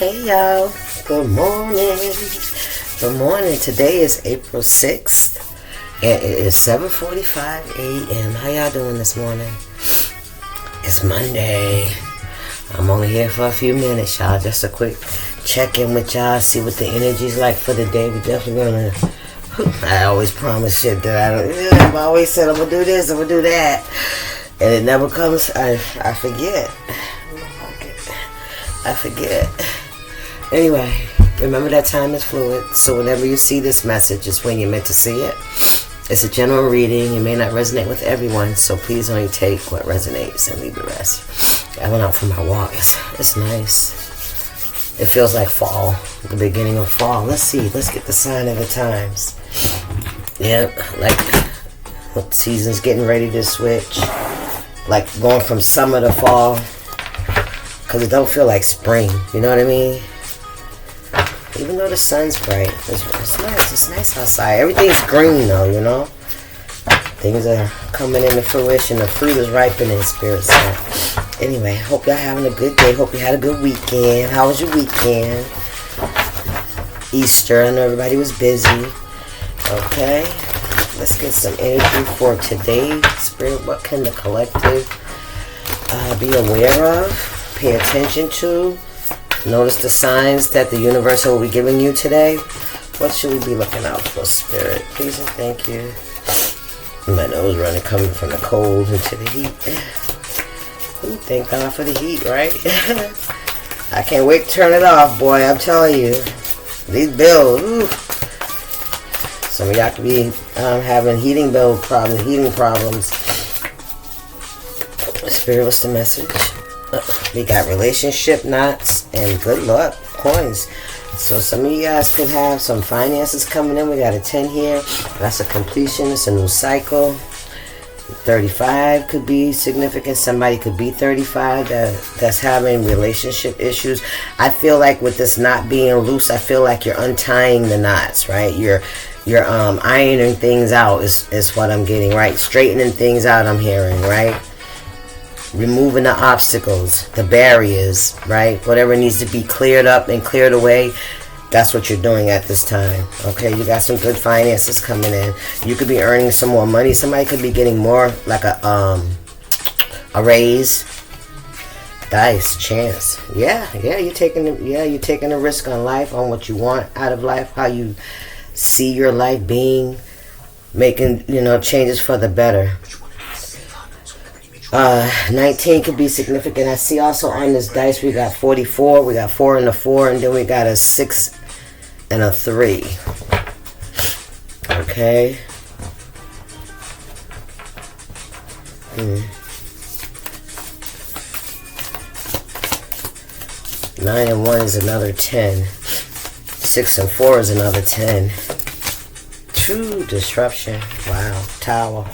Hey y'all, good morning. Good morning. Today is April 6th and it is 7:45 a.m. How y'all doing this morning? It's Monday. I'm only here for a few minutes, y'all. Just a quick check-in with y'all, see what the energy's like for the day. We're definitely gonna, I always promise shit that I've always said I'm gonna do this, I'm gonna do that, and it never comes. I forget. Anyway, remember that time is fluid, so whenever you see this message, it's when you're meant to see it. It's a general reading. It may not resonate with everyone, so please only take what resonates and leave the rest. I went out for my walk. It's nice. It feels like fall, the beginning of fall. Let's see. Let's get the sign of the times. Yep, like season's getting ready to switch. Like going from summer to fall. Because it don't feel like spring. You know what I mean? Even though the sun's bright, it's nice. It's nice outside. Everything's green though, you know. Things are coming into fruition. The fruit is ripening, spirit side. Anyway, hope y'all having a good day. Hope you had a good weekend. How was your weekend? Easter. I know everybody was busy. Okay. Let's get some energy for today. Spirit, what can the collective be aware of? Pay attention to. Notice the signs that the universe will be giving you today. What should we be looking out for, Spirit? Please and thank you. My nose running, coming from the cold into the heat. Ooh, thank God for the heat, right? I can't wait to turn it off, boy. I'm telling you. These bills. Ooh. Some of y'all could be having heating problems. Spirit, what's the message? We got relationship knots and good luck coins. So some of you guys could have some finances coming in. We got a 10 here. That's a completion. It's a new cycle. 35 could be significant. Somebody could be 35 that's having relationship issues. I feel like with this knot being loose, I feel like you're untying the knots, right? You're ironing things out is what I'm getting, right? Straightening things out, I'm hearing, right? Removing the obstacles, the barriers, right? Whatever needs to be cleared up and cleared away, that's what you're doing at this time. Okay, you got some good finances coming in. You could be earning some more money. Somebody could be getting more, like a raise. Dice, chance. Yeah, you're taking a risk on life, on what you want out of life, how you see your life being, making, changes for the better. 19 could be significant. I see also on this dice we got 44. We got 4 and a 4, and then we got a 6 and a 3. Okay. 9 and 1 is another 10. 6 and 4 is another 10. True disruption. Wow. Tower.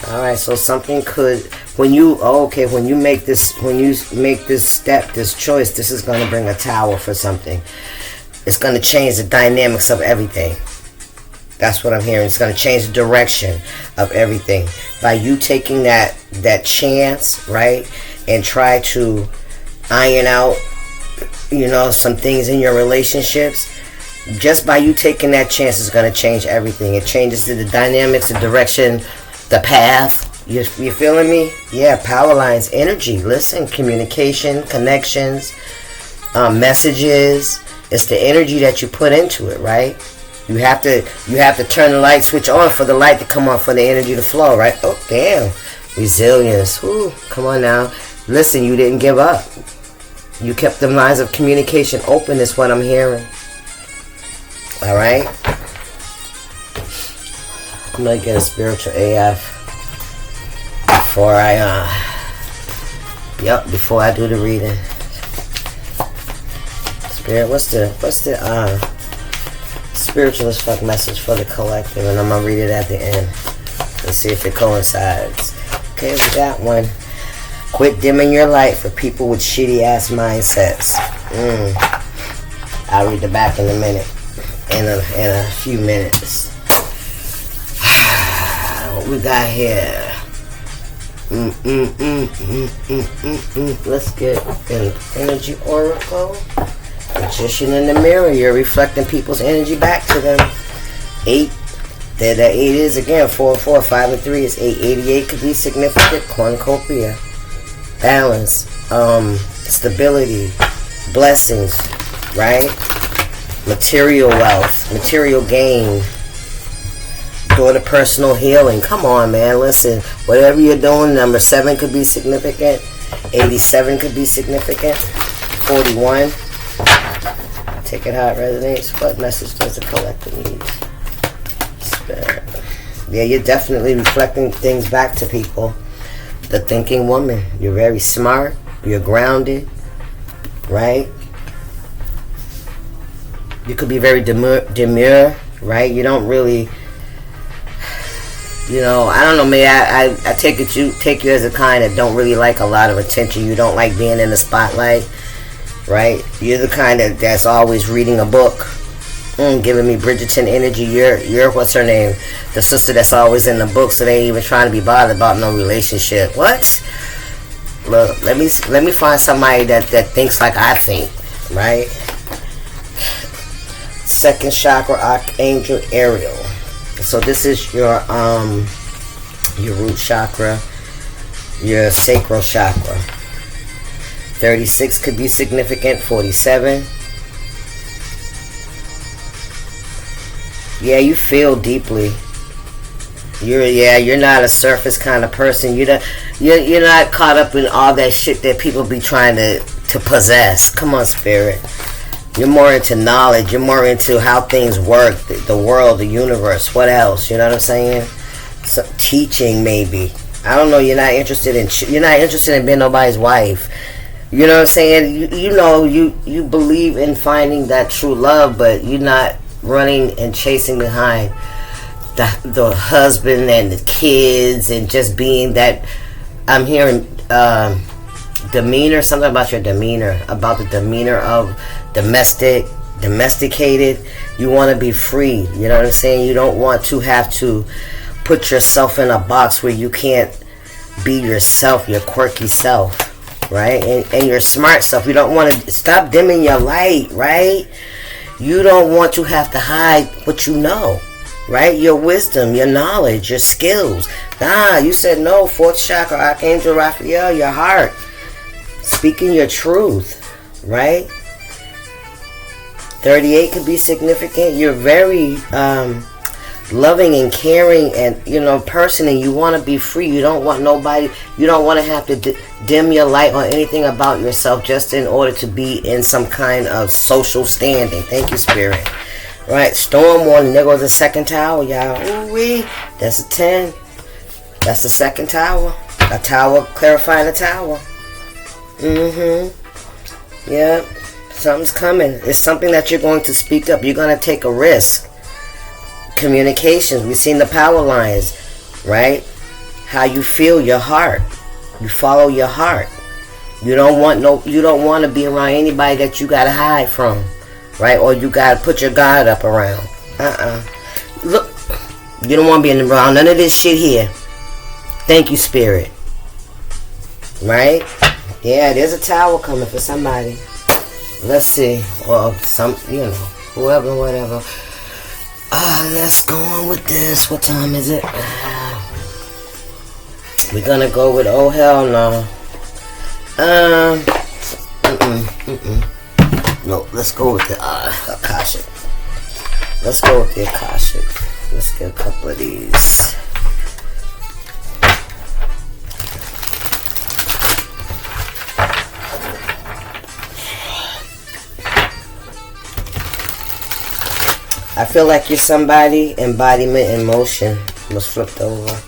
Alright, so something could, when you make this step, this choice, this is going to bring a tower for something. It's going to change the dynamics of everything. That's what I'm hearing. It's going to change the direction of everything. By you taking that chance, right, and try to iron out, some things in your relationships, just by you taking that chance is going to change everything. It changes the dynamics, the direction, the path. You feeling me? Yeah, power lines, energy. Listen, communication, connections, messages. It's the energy that you put into it, right? You have to turn the light switch on for the light to come on, for the energy to flow, right? Oh, damn. Resilience. Ooh, come on now. Listen, you didn't give up. You kept them lines of communication open, is what I'm hearing. All right? I'm going to get a spiritual AF before I do the reading. Spirit, what's the spiritual as fuck message for the collective? And I'm going to read it at the end. Let's see if it coincides. Okay, we got one. Quit dimming your light for people with shitty ass mindsets. I'll read the back in a minute. In a few minutes. What we got here? Let's get an energy oracle. Magician in the mirror. You're reflecting people's energy back to them. 8. There that 8 is again. 4 and 4. 5 and 3 is 8. 88 could be significant. Cornucopia. Balance. Stability. Blessings. Right? Material wealth. Material gain. Daughter personal healing. Come on, man. Listen. Whatever you're doing, number 7 could be significant. 87 could be significant. 41. Take it how it resonates. What message does the collective need? Spirit. Yeah, you're definitely reflecting things back to people. The thinking woman. You're very smart. You're grounded. Right? You could be very demure. Right? You don't really... You know, I don't know, man. I take you as a kind that don't really like a lot of attention. You don't like being in the spotlight, right? You're the kind that's always reading a book, giving me Bridgerton energy. You're what's her name? The sister that's always in the books, so they ain't even trying to be bothered about no relationship. What? Look, let me find somebody that thinks like I think, right? Second chakra, Archangel Ariel. So this is your root chakra, your sacral chakra. 36 could be significant. 47. Yeah, you feel deeply. You're not a surface kind of person. You're not caught up in all that shit that people be trying to possess. Come on, spirit. You're more into knowledge. You're more into how things work, the world, the universe. What else? You know what I'm saying? Some teaching, maybe. I don't know. You're not interested in being nobody's wife. You know what I'm saying? You believe in finding that true love, but you're not running and chasing behind the husband and the kids and just being that. I'm hearing demeanor, something about your demeanor, about the demeanor of domesticated. You want to be free. You know what I'm saying? You don't want to have to put yourself in a box where you can't be yourself, your quirky self, right? And your smart self. You don't want to stop dimming your light, right? You don't want to have to hide what you know, right? Your wisdom, your knowledge, your skills. Nah, you said no. 4th chakra, Archangel Raphael, your heart. Speaking your truth, right? 38 could be significant. You're very loving and caring and person, and you want to be free. You don't want nobody. You don't want to have to dim your light on anything about yourself just in order to be in some kind of social standing. Thank you, spirit. Right, storm warning. There goes the second tower, y'all. Ooh-wee. That's a 10. That's the second tower. A tower clarifying a tower. Yeah. Something's coming. It's something that you're going to speak up. You're going to take a risk. Communications. We've seen the power lines, right? How you feel, your heart. You follow your heart. You don't want to be around anybody that you got to hide from, right? Or you got to put your guard up around. Look, you don't want to be around none of this shit here. Thank you, spirit. Right? Yeah, there's a tower coming for somebody. Let's see. Or whoever, whatever. Let's go on with this. What time is it? We're gonna go with oh hell no. No, let's go with the Akashic. Let's go with the Akashic. Let's get a couple of these. I feel like you're somebody. Embodiment in motion was flipped over.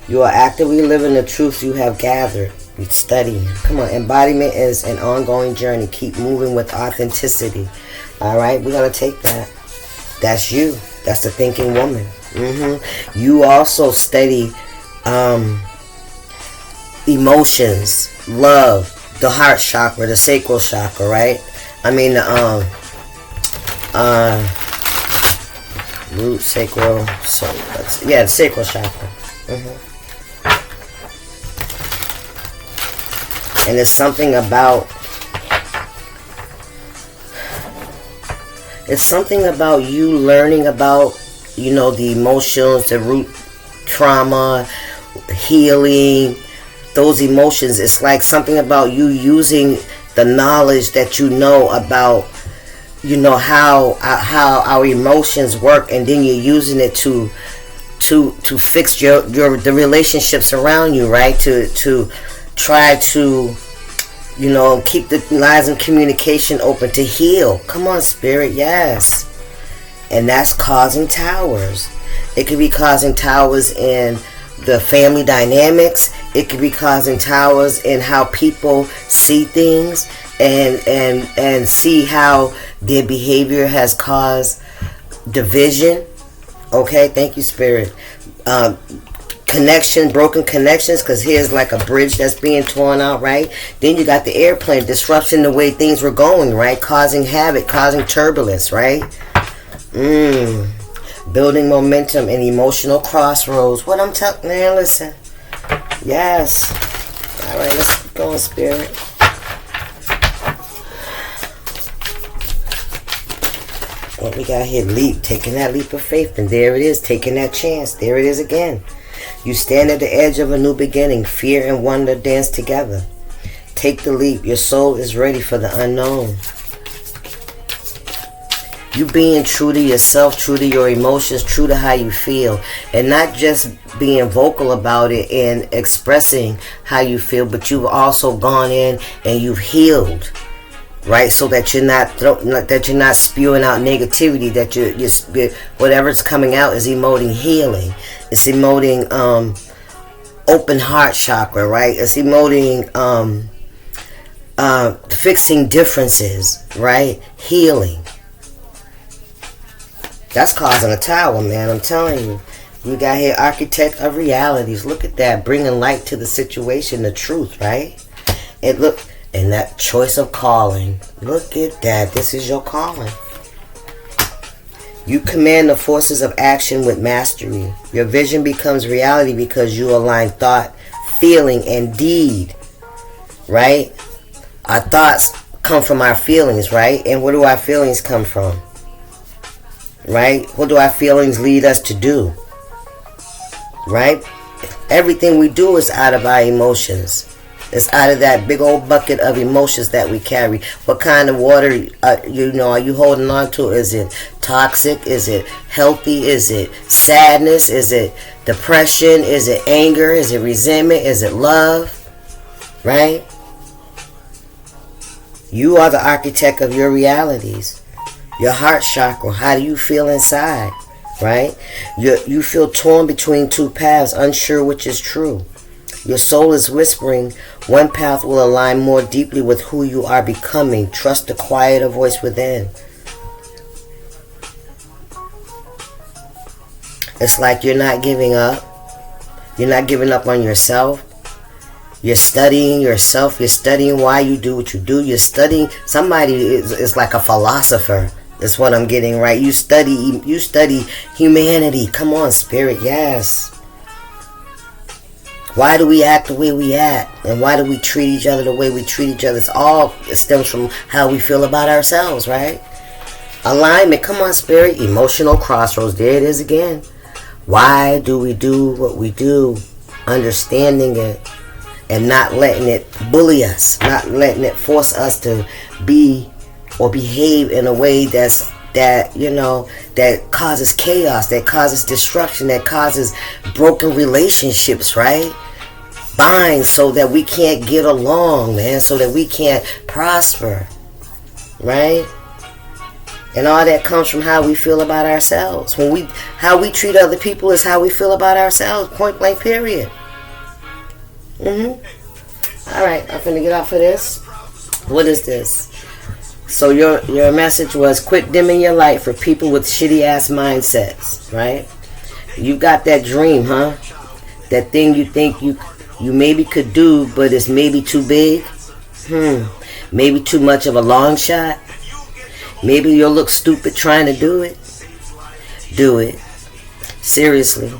You are actively living the truths you have gathered. You're studying. Come on. Embodiment is an ongoing journey. Keep moving with authenticity. Alright? We're going to take that. That's you. That's the thinking woman. You also study emotions, love, the heart chakra, the sacral chakra, right? I mean, root, sacral, so the sacral chakra. And there's something about It's something about you learning about, the emotions, the root trauma, healing, those emotions. It's like something about you using the knowledge that you know about, how our emotions work, and then you're using it to fix the relationships around you, right? To try to keep the lines of communication open, to heal. Come on, spirit, yes. And that's causing towers. It could be causing towers in the family dynamics. It could be causing towers in how people see things and see how their behavior has caused division. Okay, thank you, spirit. Broken connections, because here's like a bridge that's being torn out, right? Then you got the airplane, disruption the way things were going, right? Causing havoc, causing turbulence, right? Building momentum and emotional crossroads. What I'm telling, man, listen. Yes. All right, let's keep going, spirit. What we got here? Leap. Taking that leap of faith. And there it is. Taking that chance. There it is again. You stand at the edge of a new beginning. Fear and wonder dance together. Take the leap. Your soul is ready for the unknown. You being true to yourself, true to your emotions, true to how you feel. And not just being vocal about it and expressing how you feel, but you've also gone in and you've healed. Right? So that you're not spewing out negativity, that you're whatever's coming out is emoting healing. It's emoting open heart chakra, right? It's emoting fixing differences, right? Healing. That's causing a tower, man. I'm telling you. You got here, architect of realities. Look at that. Bringing light to the situation, the truth, right? And that choice of calling. Look at that. This is your calling. You command the forces of action with mastery. Your vision becomes reality because you align thought, feeling, and deed. Right? Our thoughts come from our feelings, right? And where do our feelings come from? Right? What do our feelings lead us to do? Right? Everything we do is out of our emotions. It's out of that big old bucket of emotions that we carry. What kind of water, are you holding on to? Is it toxic? Is it healthy? Is it sadness? Is it depression? Is it anger? Is it resentment? Is it love? Right? You are the architect of your realities. Your heart chakra. How do you feel inside? Right? You feel torn between two paths, unsure which is true. Your soul is whispering, one path will align more deeply with who you are becoming. Trust the quieter voice within. It's like you're not giving up. You're not giving up on yourself. You're studying yourself. You're studying why you do what you do. You're studying. Somebody is like a philosopher. That's what I'm getting, right? You study humanity. Come on, spirit. Yes. Why do we act the way we act? And why do we treat each other the way we treat each other? It stems from how we feel about ourselves, right? Alignment. Come on, spirit. Emotional crossroads. There it is again. Why do we do what we do? Understanding it and not letting it bully us. Not letting it force us to be or behave in a way that causes chaos, that causes disruption, that causes broken relationships, right? Binds so that we can't get along, man, so that we can't prosper, right? And all that comes from how we feel about ourselves. How we treat other people is how we feel about ourselves, point blank, period. All right, I'm finna get off of this. What is this? So your message was quit dimming your light for people with shitty ass mindsets, right? You got that dream, huh? That thing you think you maybe could do, but it's maybe too big. Maybe too much of a long shot. Maybe you'll look stupid trying to do it. Do it. Seriously.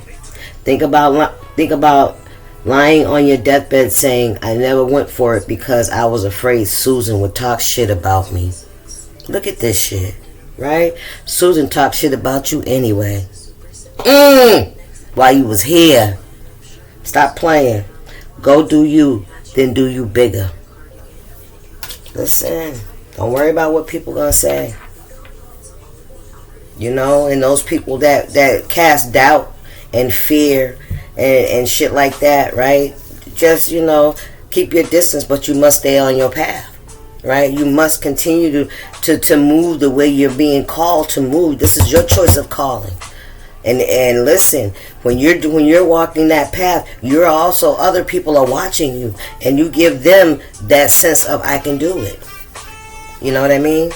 Think about lying on your deathbed saying, I never went for it because I was afraid Susan would talk shit about me. Look at this shit. right? Susan talked shit about you anyway. While you was here. Stop playing. Go do you, then do you bigger. Listen, don't worry about what people gonna say. You know, and those people that cast doubt and fear and shit like that, right? Just, you know, keep your distance, but you must stay on your path. Right? You must continue to move the way you're being called to move. This is your choice of calling. And listen, when you're walking that path, you're also, other people are watching you, and you give them that sense of, I can do it. You know what I mean?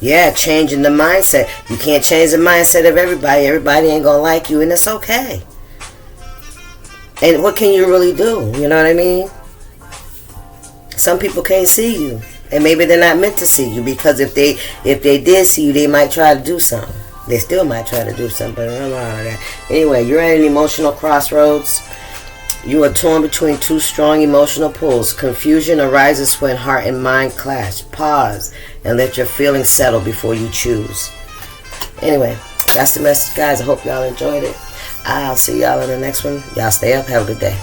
Yeah, changing the mindset. You can't change the mindset of everybody. Everybody ain't gonna like you, and it's okay. And what can you really do? You know what I mean? Some people can't see you, and maybe they're not meant to see you, because if they did see you, they might try to do something. They still might try to do something, but I don't know all that. Anyway, you're at an emotional crossroads. You are torn between two strong emotional pulls. Confusion arises when heart and mind clash. Pause and let your feelings settle before you choose. Anyway, that's the message, guys. I hope y'all enjoyed it. I'll see y'all in the next one. Y'all stay up. Have a good day.